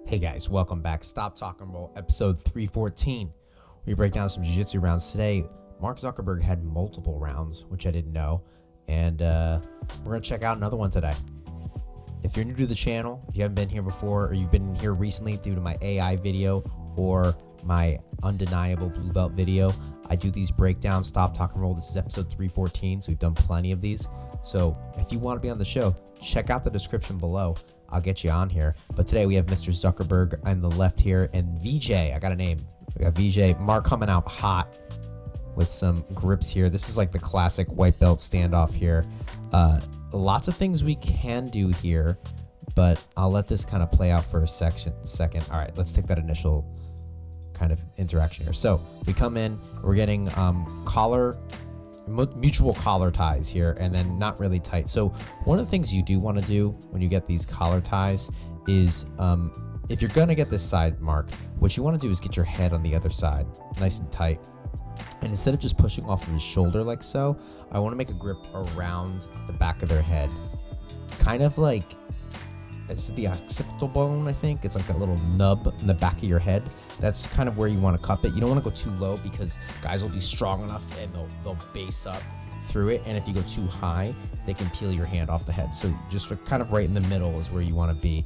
Hey guys, welcome back. Stop Talk and Roll, episode 314. We break down some jiu-jitsu rounds today. Mark Zuckerberg had multiple rounds, which I didn't know, and we're going to check out another one today. If you're new to the channel, if you haven't been here before, or you've been here recently due to my AI video or my undeniable blue belt video, I do these breakdowns, Stop Talk and Roll. This is episode 314, so we've done plenty of these. So if you want to be on the show, check out the description below. I'll get you on here. But today we have Mr. Zuckerberg on the left here and Vijay. I got a name. We got Vijay. Mark coming out hot with some grips here. This is like the classic white belt standoff here. Lots of things we can do here, but I'll let this kind of play out for a second. All right, let's take that initial kind of interaction here. So we come in, we're getting mutual collar ties here, and then not really tight. So one of the things you do want to do when you get these collar ties is if you're going to get this side, Mark, what you want to do is get your head on the other side nice and tight. And instead of just pushing off of his shoulder like so, I want to make a grip around the back of their head. Kind of like, is it the occipital bone, I think? It's like that little nub in the back of your head. That's kind of where you want to cup it. You don't want to go too low because guys will be strong enough and they'll base up through it. And if you go too high, they can peel your hand off the head. So just kind of right in the middle is where you want to be.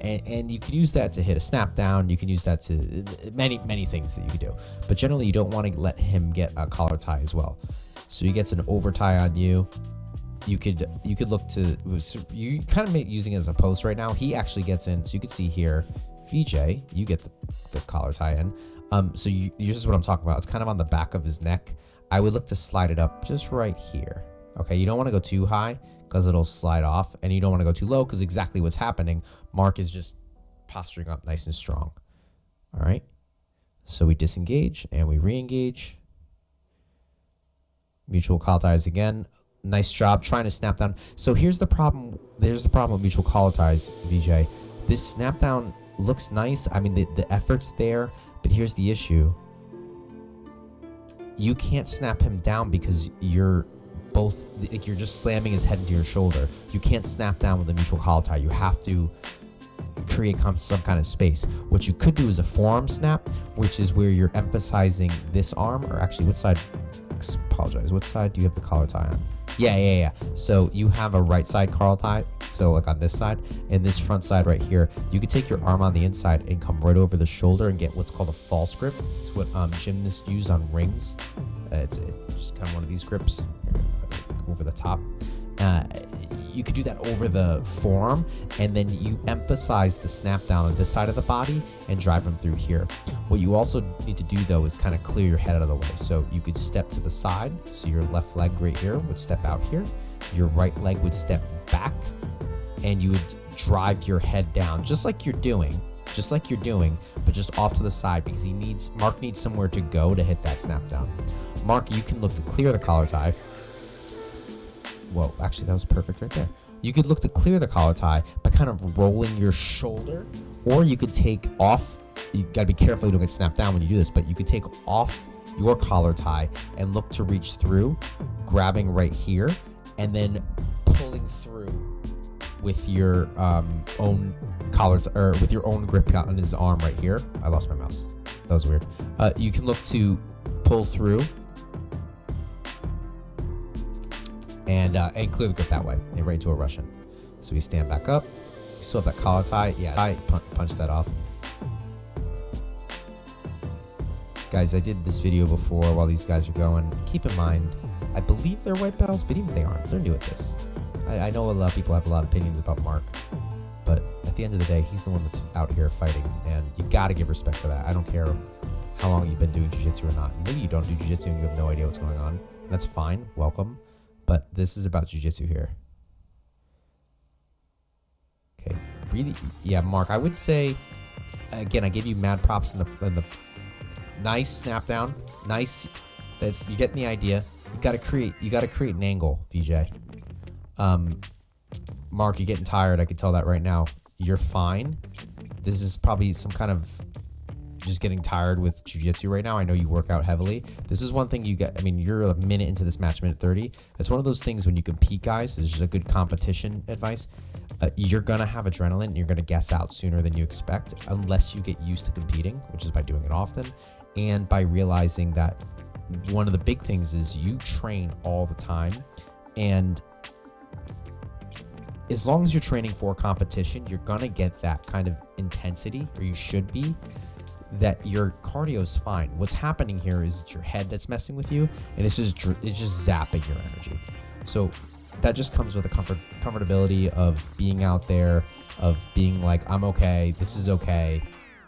And you can use that to hit a snap down. You can use that to many things that you can do. But generally, you don't want to let him get a collar tie as well. So he gets an over tie on you. You could look to, you kind of using it as a post right now. He actually gets in, so you can see here, Vijay, you get the collar tie in. So this is what I'm talking about. It's kind of on the back of his neck. I would look to slide it up just right here. Okay, you don't want to go too high because it'll slide off, and you don't want to go too low because exactly what's happening, Mark is just posturing up nice and strong. All right, so we disengage and we re-engage. Mutual collar ties again. Nice job trying to snap down. So here's the problem. There's the problem with mutual collar ties, Vijay. This snap down looks nice. I mean, the effort's there, but here's the issue. You can't snap him down because you're just slamming his head into your shoulder. You can't snap down with a mutual collar tie. You have to create some kind of space. What you could do is a forearm snap, which is where you're emphasizing this arm, or actually, what side? Apologize. What side do you have the collar tie on? Yeah. So you have a right side collar tie. So like on this side, and this front side right here, you could take your arm on the inside and come right over the shoulder and get what's called a false grip. It's what gymnasts use on rings. It's just kind of one of these grips over the top. You could do that over the forearm, and then you emphasize the snap down on this side of the body and drive them through here. What you also need to do though is kind of clear your head out of the way. So you could step to the side. So your left leg right here would step out here. Your right leg would step back, and you would drive your head down just like you're doing, but just off to the side, because Mark needs somewhere to go to hit that snap down. Mark, you can look to clear the collar tie. Whoa, actually that was perfect right there. You could look to clear the collar tie by kind of rolling your shoulder, or you could take off, you gotta be careful you don't get snapped down when you do this, but you could take off your collar tie and look to reach through, grabbing right here, and then pulling through with your own collar, or with your own grip on his arm right here. I lost my mouse. That was weird. You can look to pull through and clear the grip that way, and right into a Russian. So we stand back up. We still have that collar tie. Yeah, I punch that off. Guys, I did this video before while these guys are going. Keep in mind, I believe they're white belts, but even if they aren't, they're new at this. I know a lot of people have a lot of opinions about Mark, but at the end of the day, he's the one that's out here fighting, and you gotta give respect for that. I don't care how long you've been doing jiu-jitsu or not. Maybe you don't do jiu-jitsu and you have no idea what's going on. That's fine. Welcome. But this is about jiu-jitsu here. Okay, really, yeah, Mark, I would say, again, I give you mad props in the nice snap down, nice. You're getting the idea. You gotta create an angle, Vijay. Mark, you're getting tired. I can tell that right now. You're fine. This is probably some kind of just getting tired with jiu-jitsu right now. I know you work out heavily. This is one thing you get. I mean, you're a minute into this match, minute 30. It's one of those things when you compete, guys. This is a good competition advice. You're going to have adrenaline and you're going to guess out sooner than you expect unless you get used to competing, which is by doing it often, and by realizing that one of the big things is you train all the time, and as long as you're training for competition, you're gonna get that kind of intensity, or you should be, that your cardio is fine. What's happening here is it's your head that's messing with you, and it's just zapping your energy. So that just comes with the comfortability of being out there, of being like, I'm okay, this is okay,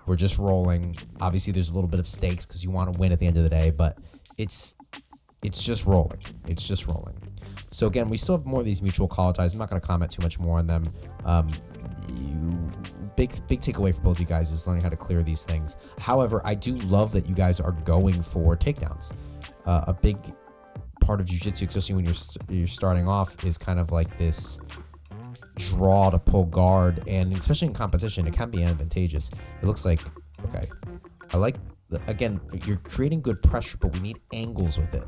we're just rolling. Obviously, there's a little bit of stakes because you want to win at the end of the day, but it's just rolling. It's just rolling. So again, we still have more of these mutual collar ties. I'm not going to comment too much more on them. Big takeaway for both of you guys is learning how to clear these things. However, I do love that you guys are going for takedowns. A big part of jiu-jitsu, especially when you're starting off, is kind of like this draw to pull guard, and especially in competition, it can be advantageous. It looks like, okay, I like, again, you're creating good pressure, but we need angles with it.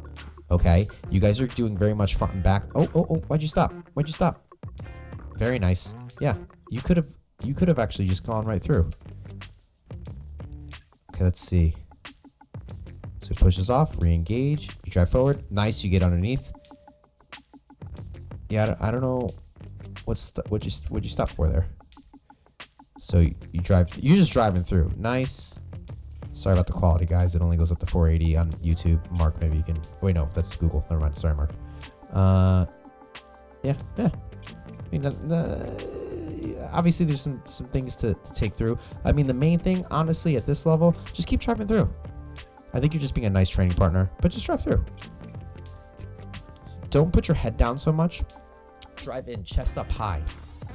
Okay, you guys are doing very much front and back. Oh, why'd you stop? Very nice. Yeah, you could have actually just gone right through. Okay, let's see. So it pushes off, re-engage, you drive forward. Nice, you get underneath. Yeah, I don't know what'd you stop for there. So you drive, you're just driving through. Nice. Sorry about the quality, guys. It only goes up to 480 on YouTube. Mark, maybe you can... Wait, no, that's Google. Never mind. Sorry, Mark. Yeah. I mean, obviously, there's some things to take through. I mean, the main thing, honestly, at this level, just keep driving through. I think you're just being a nice training partner, but just drive through. Don't put your head down so much. Drive in chest up high,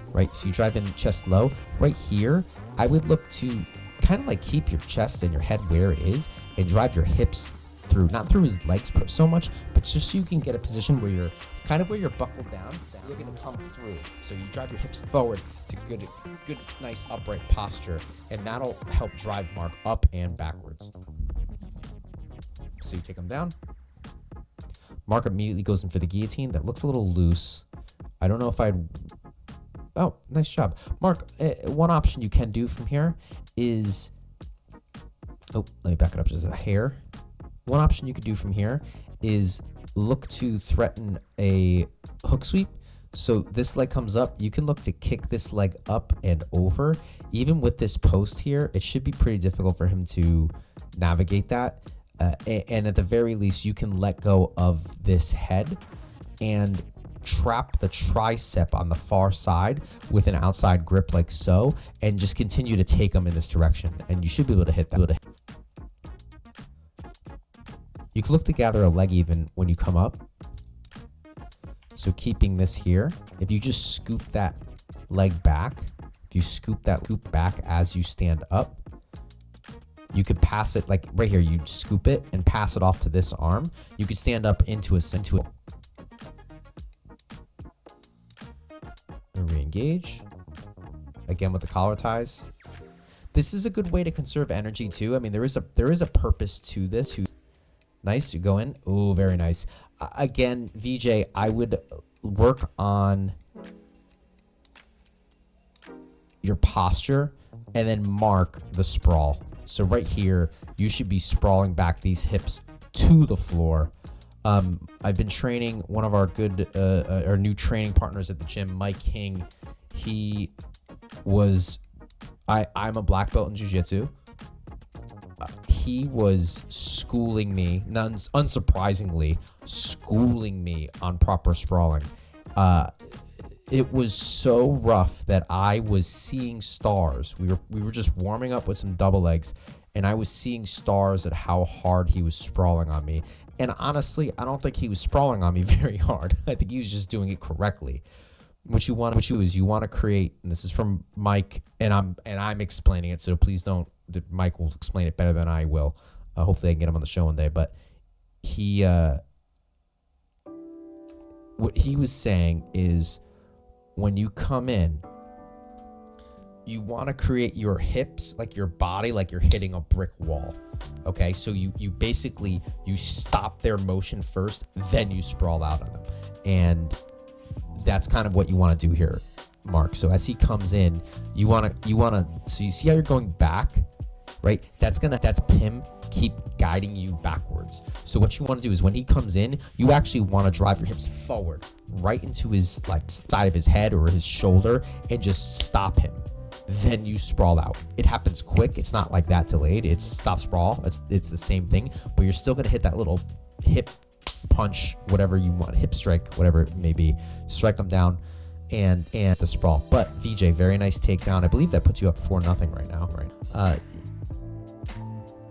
right? So you drive in chest low. Right here, I would look to kind of like keep your chest and your head where it is and drive your hips through, not through his legs so much, but just so you can get a position where you're kind of where you're buckled down, you're going to come through. So you drive your hips forward to good, nice upright posture, and that'll help drive Mark up and backwards. So you take him down. Mark immediately goes in for the guillotine. That looks a little loose. I don't know if I'd... Oh, nice job. Mark, one option you can do from here is... Oh, let me back it up just a hair. One option you could do from here is look to threaten a hook sweep. So this leg comes up. You can look to kick this leg up and over. Even with this post here, it should be pretty difficult for him to navigate that. And at the very least, you can let go of this head and trap the tricep on the far side with an outside grip like so, and just continue to take them in this direction, and you should be able to hit that. You can look to gather a leg even when you come up. So keeping this here, if you just scoop that leg back, if you scoop that loop back as you stand up, you could pass it like right here. You scoop it and pass it off to this arm. You could stand up into a re-engage again with the collar ties. This is a good way to conserve energy too. I mean, there is a purpose to this. Nice, you go in. Oh, very nice. Again, Vijay, I would work on your posture and then mark the sprawl. So right here, you should be sprawling back these hips to the floor. I've been training one of our our new training partners at the gym, Mike King. He was, I'm a black belt in jiu-jitsu. He was schooling me, unsurprisingly, schooling me on proper sprawling. It was so rough that I was seeing stars. We were just warming up with some double legs, and I was seeing stars at how hard he was sprawling on me. And honestly, I don't think he was sprawling on me very hard. I think he was just doing it correctly. What you want to create, and this is from Mike, and I'm explaining it, so please don't. Mike will explain it better than I will. Hopefully, I can get him on the show one day. But what he was saying is, when you come in, you want to create your hips, like your body, like you're hitting a brick wall. Okay, so you basically, you stop their motion first, then you sprawl out on them. And that's kind of what you want to do here, Mark. So as he comes in, you want to, so you see how you're going back, right? That's him keep guiding you backwards. So what you want to do is when he comes in, you actually want to drive your hips forward, right into his like side of his head or his shoulder, and just stop him. Then you sprawl out. It happens quick. It's not like that delayed. It's stop sprawl. It's the same thing, but you're still gonna hit that little hip punch, whatever you want, hip strike, whatever it may be. Strike them down, and the sprawl. But Vijay, very nice takedown. I believe that puts you up 4-0 right now, right?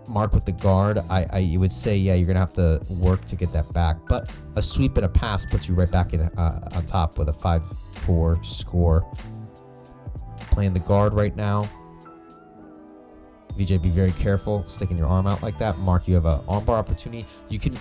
Mark with the guard. I would say, yeah, you're gonna have to work to get that back, but a sweep and a pass puts you right back in on top with a 5-4 score. Playing the guard right now. Vijay, be very careful sticking your arm out like that. Mark, you have an armbar opportunity. You can,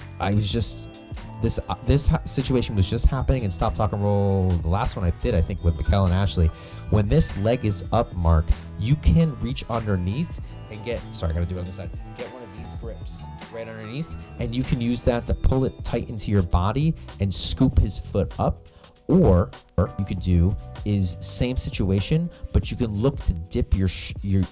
this situation was just happening in Stop, Talk, and Roll. The last one I did, I think, with Mikkel and Ashley. When this leg is up, Mark, you can reach underneath and get, sorry, I gotta do it on the side. Get one of these grips right underneath, and you can use that to pull it tight into your body and scoop his foot up. Or you could do is same situation, but you can look to dip you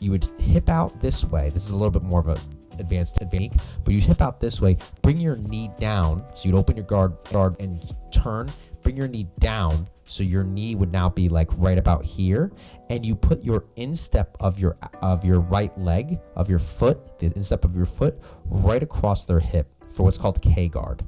would hip out this way. This is a little bit more of a advanced technique, but you hip out this way, bring your knee down. So you'd open your guard and turn, bring your knee down. So your knee would now be like right about here. And you put your instep of your right leg, of your foot, the instep of your foot right across their hip for what's called K guard.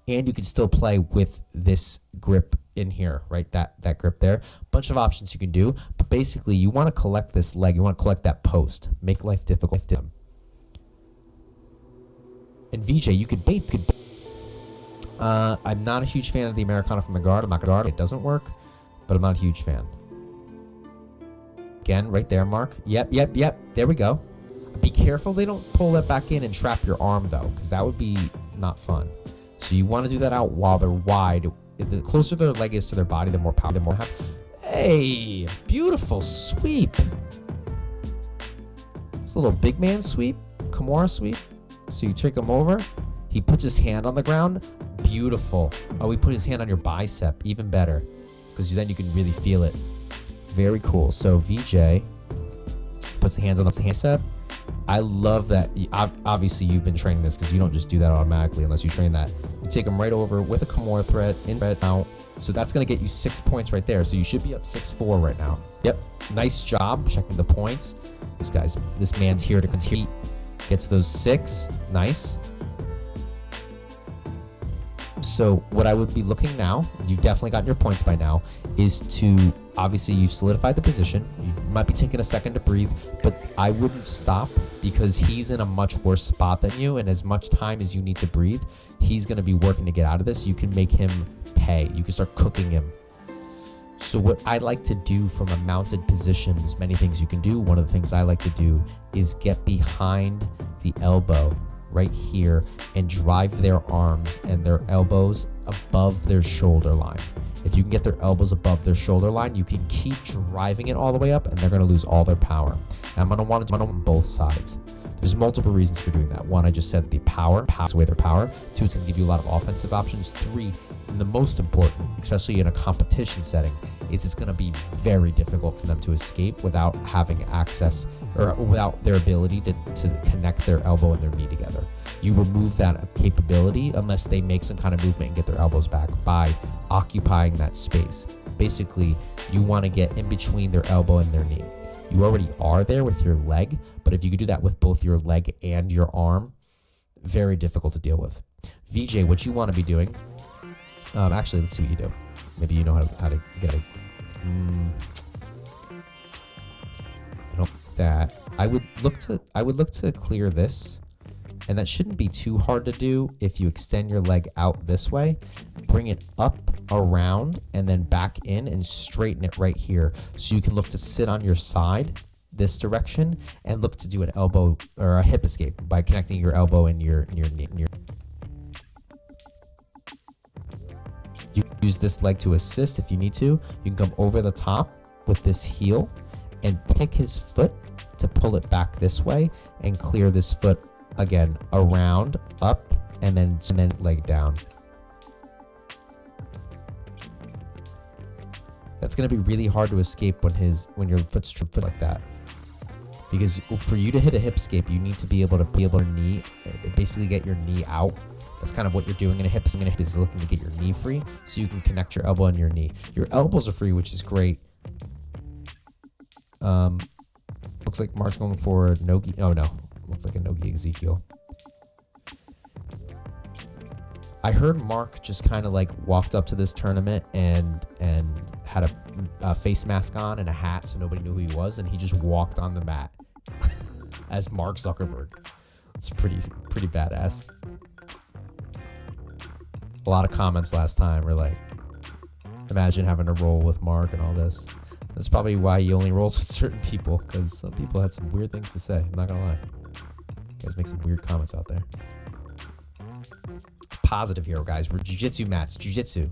And you can still play with this grip in here, right? That grip there. Bunch of options you can do, but basically you want to collect this leg. You want to collect that post. Make life difficult for them. And Vijay, you could bait. I'm not a huge fan of the Americana from the guard. I'm not gonna guard. It doesn't work, but I'm not a huge fan. Again, right there, Mark. Yep. There we go. Be careful they don't pull that back in and trap your arm though, because that would be not fun. So you want to do that out while they're wide. The closer their leg is to their body, the more power, the more have. Hey, beautiful sweep. It's a little big man sweep, kimura sweep. So you take him over. He puts his hand on the ground. Beautiful. Oh, he put his hand on your bicep. Even better, because then you can really feel it. Very cool. So Vijay puts the hands on the bicep. I love that. Obviously, you've been training this because you don't just do that automatically unless you train that. You take them right over with a kimura thread, in thread out. So that's going to get you 6 points right there. So you should be up 6-4 right now. Yep. Nice job checking the points. This man's here to compete. Gets those 6. Nice. So what I would be looking now, you've definitely gotten your points by now, is to, obviously you've solidified the position. You might be taking a second to breathe, but I wouldn't stop because he's in a much worse spot than you, and as much time as you need to breathe, he's going to be working to get out of this. You can make him pay. You can start cooking him. So what I like to do from a mounted position, there's many things you can do. One of the things I like to do is get behind the elbow right here and drive their arms and their elbows above their shoulder line. If you can get their elbows above their shoulder line, you can keep driving it all the way up and they're going to lose all their power. And I'm going to want to do it on both sides. There's multiple reasons for doing that. One, I just said the power away their power. 2, it's going to give you a lot of offensive options. 3, and the most important, especially in a competition setting, is it's going to be very difficult for them to escape without having access or without their ability to connect their elbow and their knee together. You remove that capability unless they make some kind of movement and get their elbows back by occupying that space. Basically, you want to get in between their elbow and their knee. You already are there with your leg, but if you could do that with both your leg and your arm, very difficult to deal with. Vijay, what you want to be doing, actually, let's see what you do. Maybe you know how to get a, I don't that. I would look to clear this, and that shouldn't be too hard to do if you extend your leg out this way, bring it up, around, and then back in and straighten it right here. So you can look to sit on your side this direction and look to do an elbow or a hip escape by connecting your elbow and your knee. You use this leg to assist if you need to. You can come over the top with this heel and pick his foot to pull it back this way and clear this foot again around, up, and then leg down. That's going to be really hard to escape when your foot's foot like that. Because for you to hit a hip escape, you need to be able to knee, basically get your knee out. That's kind of what you're doing in a hip. Is looking to get your knee free so you can connect your elbow and your knee. Your elbows are free, which is great. Looks like Mark's going for a no-gi. Oh no, looks like a no-gi Ezekiel. I heard Mark just kind of like walked up to this tournament and had a face mask on and a hat so nobody knew who he was, and he just walked on the mat as Mark Zuckerberg. It's pretty badass. A lot of comments last time were like, imagine having to roll with Mark and all this. That's probably why he only rolls with certain people, because some people had some weird things to say. I'm not gonna lie. You guys make some weird comments out there. Positive here, guys. We're jiu-jitsu mats. Jiu-jitsu.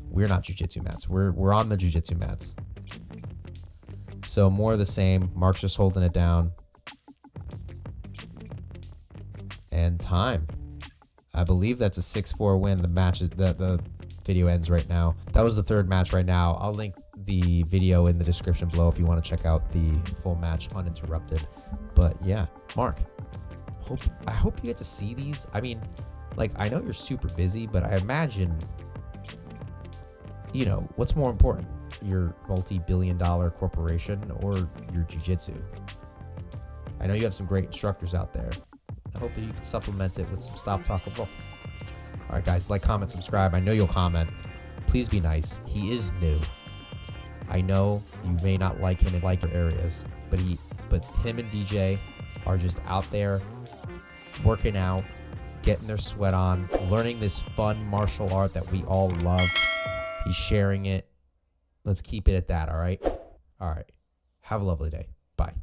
We're not jiu-jitsu mats. We're on the jiu-jitsu mats. So more of the same. Mark's just holding it down. And time. I believe that's a 6-4 win. The match is the video ends right now. That was the third match right now. I'll link the video in the description below if you want to check out the full match uninterrupted. But yeah, Mark, I hope you get to see these. I mean, like, I know you're super busy, but I imagine, you know, what's more important, your multi-billion-dollar corporation or your jiu-jitsu? I know you have some great instructors out there. I hope that you can supplement it with some stop, talk, and roll. All right, guys, like, comment, subscribe. I know you'll comment. Please be nice. He is new. I know you may not like him in like your areas, but him and Vijay are just out there working out, getting their sweat on, learning this fun martial art that we all love. He's sharing it. Let's keep it at that, all right? All right. Have a lovely day. Bye.